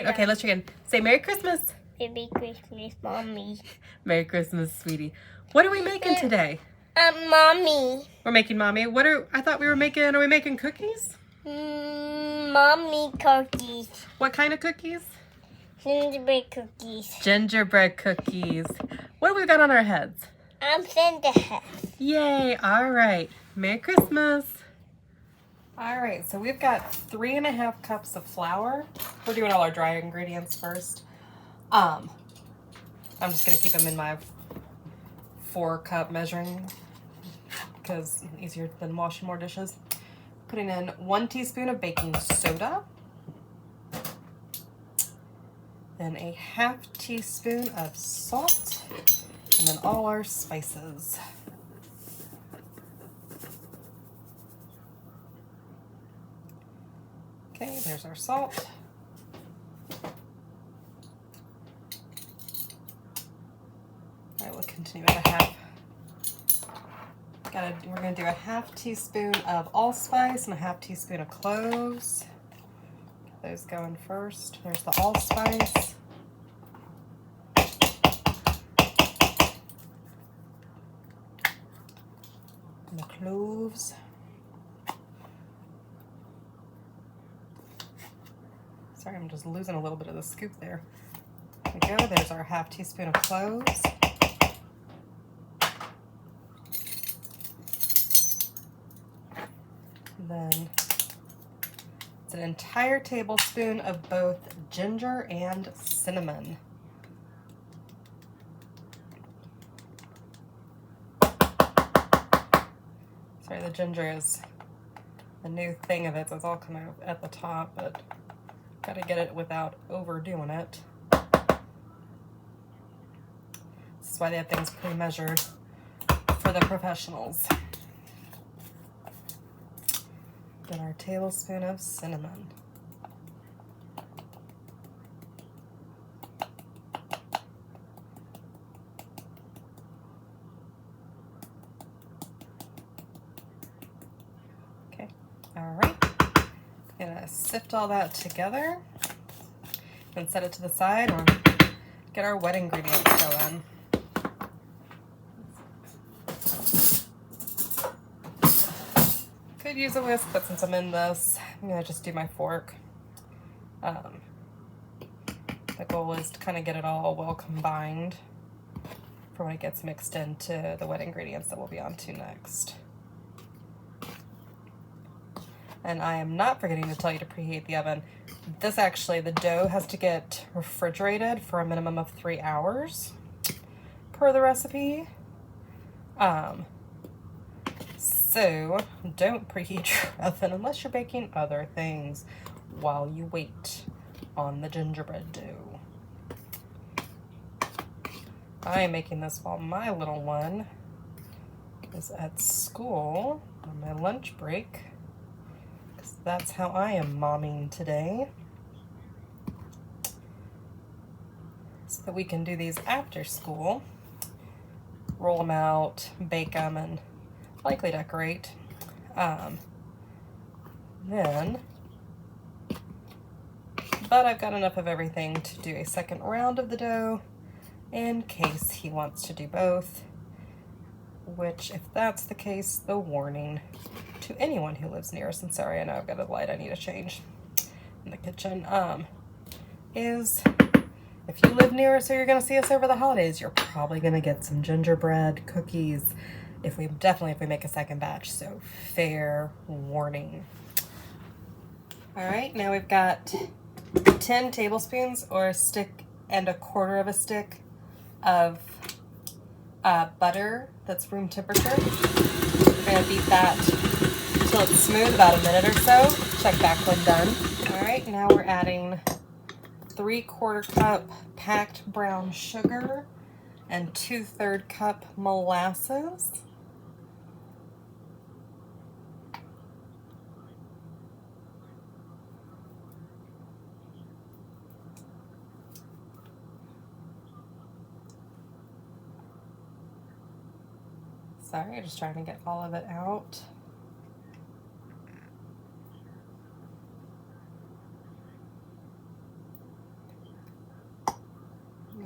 Okay, let's try again. Say Merry Christmas. Merry Christmas, Mommy. Merry Christmas, sweetie. What are we making today? Mommy. We're making Mommy. I thought are we making cookies? Mommy cookies. What kind of cookies? Gingerbread cookies. Gingerbread cookies. What have we got on our heads? Santa hat. Yay, all right. Merry Christmas. All right, so we've got 3.5 cups of flour. We're doing all our dry ingredients first. I'm just gonna keep them in my 4-cup measuring because it's easier than washing more dishes. Putting in 1 teaspoon of baking soda, then a 1/2 teaspoon of salt, and then all our spices. Okay, there's our salt. All right, we'll continue with a half. We're gonna do a 1/2 teaspoon of allspice and a 1/2 teaspoon of cloves. Get those going first. There's the allspice. And the cloves. Sorry, I'm just losing a little bit of the scoop there. There we go. There's our 1/2 teaspoon of cloves. Then it's an entire tablespoon of both ginger and cinnamon. Sorry, the ginger is the new thing of it, so it's all kind of at the top, but gotta get it without overdoing it. This is why they have things pre-measured for the professionals. Then our tablespoon of cinnamon. Okay, all right. Gonna sift all that together and set it to the side and get our wet ingredients going. Could use a whisk, but since I'm in this, I'm gonna just do my fork. The goal is to kind of get it all well combined for when it gets mixed into the wet ingredients that we'll be on to next. And I am not forgetting to tell you to preheat the oven. This actually, the dough has to get refrigerated for a minimum of 3 hours per the recipe. So don't preheat your oven unless you're baking other things while you wait on the gingerbread dough. I am making this while my little one is at school on my lunch break, because that's how I am momming today, so that we can do these after school, roll them out, bake them, and likely decorate. But I've got enough of everything to do a second round of the dough in case he wants to do both, which, if that's the case, the warning to anyone who lives near us, and sorry, I know I've got a light I need to change in the kitchen, is if you live near us or you're gonna see us over the holidays, you're probably gonna get some gingerbread cookies if we make a second batch, so fair warning. All right, now we've got 10 tablespoons or a stick and 1/4 of a stick of butter that's room temperature. We're gonna beat that until it's smooth, about a minute or so. Check back when done. All right, now we're adding 3/4 cup packed brown sugar and 2/3 cup molasses. Sorry, I'm just trying to get all of it out.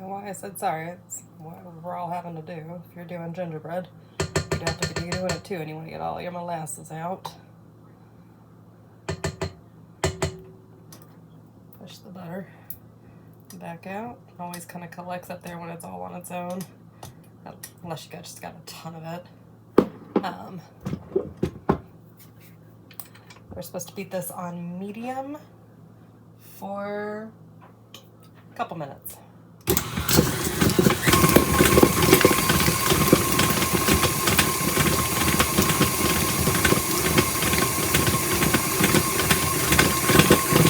know why I said sorry. It's what we're all having to do. If you're doing gingerbread, you'd have to be doing it too, and you want to get all your molasses out. Push the butter back out. It always kind of collects up there when it's all on its own, unless you just got a ton of it. We're supposed to beat this on medium for a couple minutes.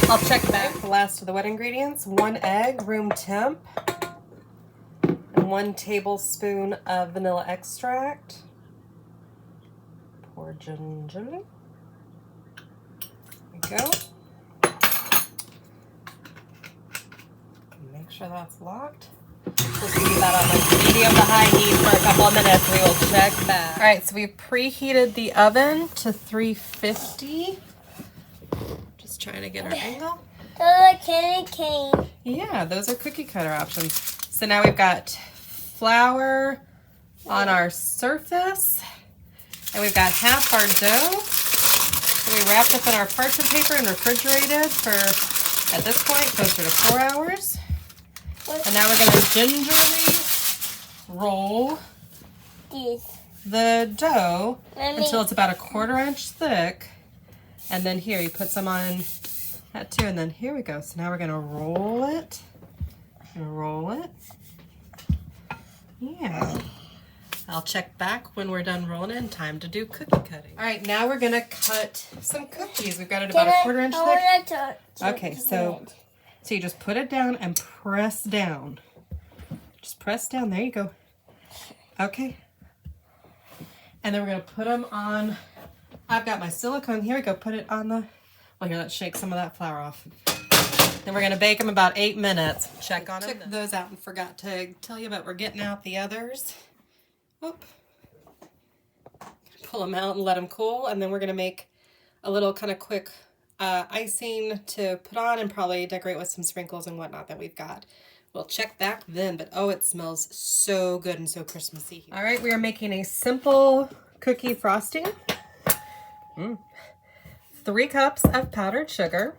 I'll check back the last of the wet ingredients. 1 egg, room temp, and 1 tablespoon of vanilla extract. Pour gingerly. There we go. Make sure that's locked. Just leave that on like medium to high heat for a couple of minutes. We will check back. All right, so we've preheated the oven to 350. Just trying to get our angle. Those are candy cane. Yeah, those are cookie cutter options. So now we've got flour on our surface, and we've got half our dough. So we wrapped up in our parchment paper and refrigerated for, at this point, closer to 4 hours. And now we're going to gingerly roll the dough until it's about a 1/4 inch thick. And then here, you put some on that too, and then here we go. So now we're gonna roll it, and roll it. Yeah. I'll check back when we're done rolling it and time to do cookie cutting. All right, now we're gonna cut some cookies. We've got it about a 1/4 inch thick. Okay, so you just put it down and press down. Just press down, there you go. Okay. And then we're gonna put them on, I've got my silicone, here we go, put it on the, well here, let's shake some of that flour off. Then we're gonna bake them about 8 minutes. Check on them. Took those out and forgot to tell you, but we're getting out the others. Whoop. Pull them out and let them cool, and then we're gonna make a little kind of quick icing to put on and probably decorate with some sprinkles and whatnot that we've got. We'll check back then, but oh, it smells so good and so Christmassy. All right, we are making a simple cookie frosting. 3 cups of powdered sugar,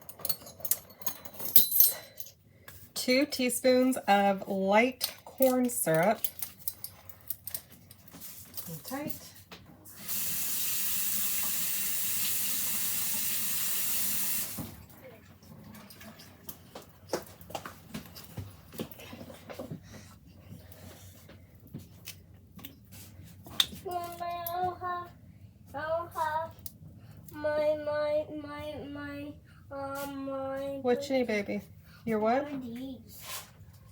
2 teaspoons of light corn syrup, tight. What you need, baby? Your what?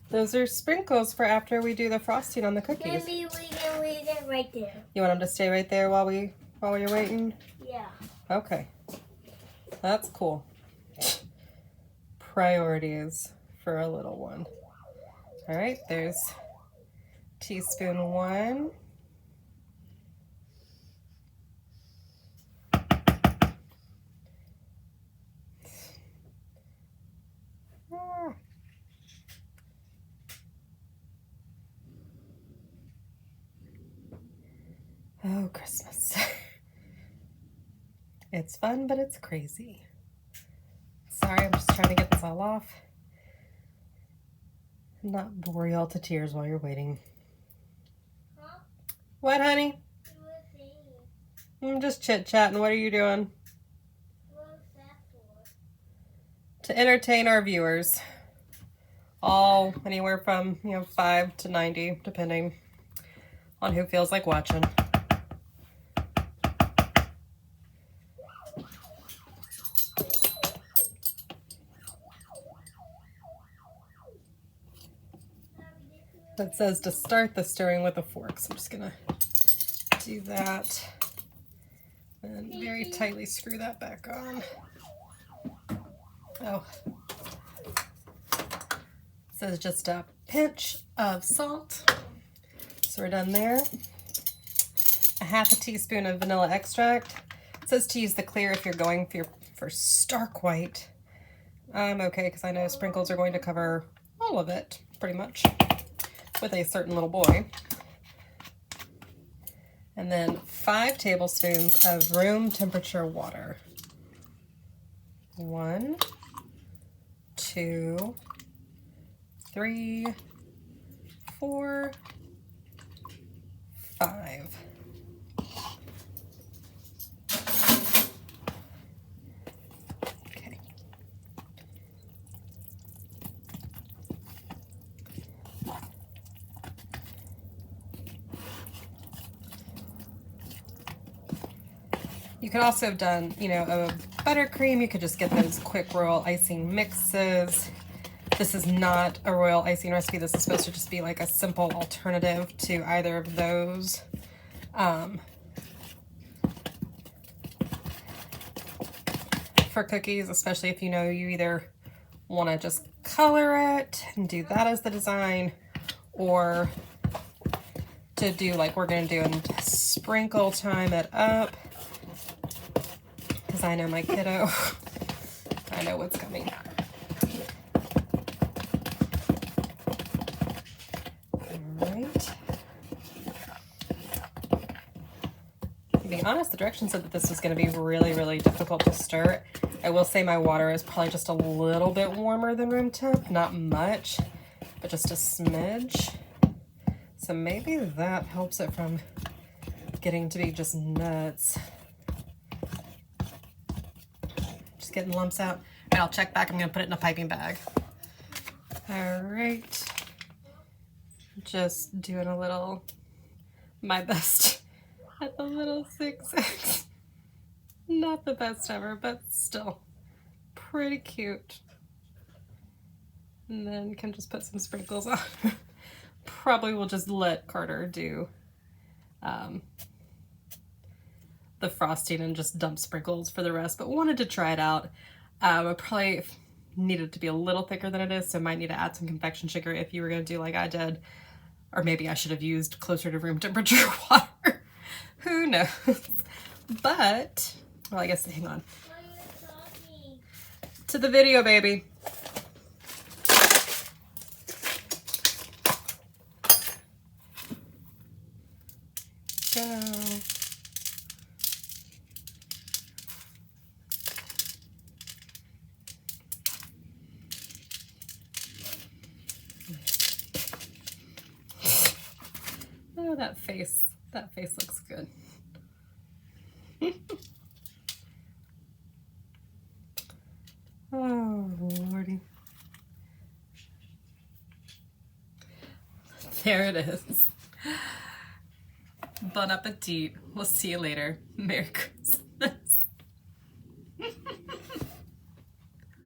Those are sprinkles for after we do the frosting on the cookies. Maybe we can leave it right there. You want them to stay right there while you're waiting? Yeah. Okay. That's cool. Priorities for a little one. All right, there's teaspoon 1. Oh, Christmas. It's fun, but it's crazy. Sorry, I'm just trying to get this all off. Not bore you all to tears while you're waiting. Huh? What, honey? I'm just chit-chatting. What are you doing? What is that for? To entertain our viewers. All anywhere from, 5 to 90, depending on who feels like watching. It says to start the stirring with a fork, so I'm just gonna do that and very tightly screw that back on. Oh. It says just a pinch of salt. So we're done there. A 1/2 teaspoon of vanilla extract. It says to use the clear if you're going for stark white. I'm okay because I know sprinkles are going to cover all of it, pretty much. with a certain little boy. And then 5 tablespoons of room temperature water. 1, 2, 3, 4, 5. Okay. You could also have done, you know, a buttercream. You could just get those quick royal icing mixes. This is not a royal icing recipe. This is supposed to just be like a simple alternative to either of those. For cookies, especially if you know you either want to just color it and do that as the design, or to do like we're going to do and sprinkle time it up. Because I know my kiddo, I know what's coming. Alright. To be honest, the directions said that this was going to be really, really difficult to stir. I will say my water is probably just a little bit warmer than room temp. Not much, but just a smidge. So maybe that helps it from getting to be just nuts. Just getting lumps out. All right, I'll check back. I'm going to put it in a piping bag. All right. Just doing a little, my best at the little 6X. Not the best ever, but still pretty cute. And then can just put some sprinkles on. Probably will just let Carter do the frosting and just dump sprinkles for the rest, but wanted to try it out. I probably needed to be a little thicker than it is, so might need to add some confection sugar if you were going to do like I did. Or maybe I should have used closer to room temperature water. Who knows? But, well, I guess, hang on. To the video, baby. Go. Oh, that face looks good. Oh, Lordy. There it is. Bon appetit. We'll see you later. Merry Christmas.